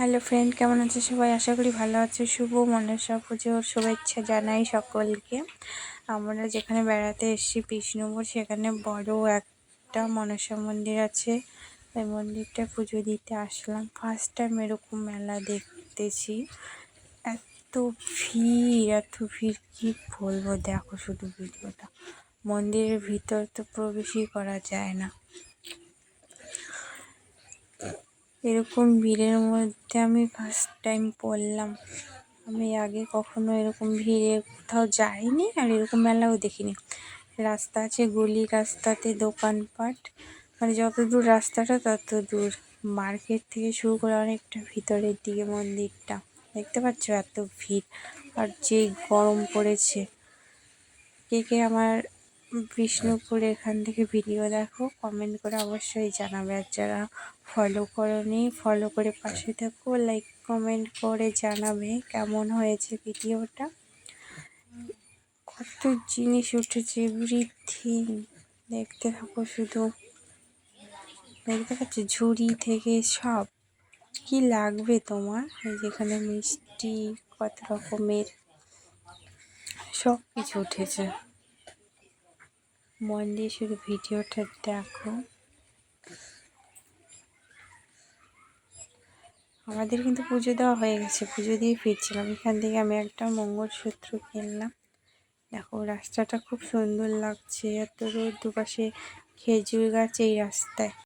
Hello friend, কেমন আছে সবাই? আশা করি ভালো আছে। শুভ মনসা পুজোর শুভেচ্ছা জানাই সকলকে। আমরা যেখানে বেড়াতে এসেছি বিষ্ণুপুর, সেখানে বড় একটা মনসা মন্দির আছে। ওই মন্দিরটা পুজো দিতে আসলাম। ফার্স্ট টাইম এরকম মেলা দেখতেছি। এত ভিড় কি বলবো, দেখো শুধু ভিডিওটা। মন্দিরের ভিতর তো প্রবেশই করা যায় না। এরকম ভিড়ের মধ্যে আমি ফার্স্ট টাইম পড়লাম। আমি আগে কখনো এরকম ভিড়ে কোথাও যাইনি, আর এরকম মেলাও দেখিনি। রাস্তা আছে, গলি রাস্তাতে দোকানপাট, মানে যত দূর রাস্তাটা তত দূর। মার্কেট থেকে শুরু করে অনেকটা ভিতরের দিকে মন্দিরটা। দেখতে পাচ্ছ এত ভিড়, আর যে গরম পড়েছে। কে আমার বিষ্ণুপুর এখান থেকে ভিডিও দেখো, কমেন্ট করে অবশ্যই জানাবে। আর যারা ফলো করোনি, ফলো করে পাশে থাকো, লাইক কমেন্ট করে জানাবে কেমন হয়েছে ভিডিওটা। কত জিনিস উঠেছে, এভরিথিং দেখতে থাকো শুধু। দেখতে পাচ্ছ ঝুড়ি থেকে সব কি লাগবে তোমার। এই যেখানে মিষ্টি, কত রকমের সব কিছু উঠেছে। মন দিয়ে শুধু ভিডিওটা দেখো। আমাদের কিন্তু পুজো দেওয়া হয়ে গেছে, পুজো দিয়ে ফিরছিলাম। এখান থেকে আমি একটা মঙ্গলসূত্র কিনলাম। দেখো রাস্তাটা খুব সুন্দর লাগছে, এত রোদ, দুপাশে খেজুর গাছ এই রাস্তায়।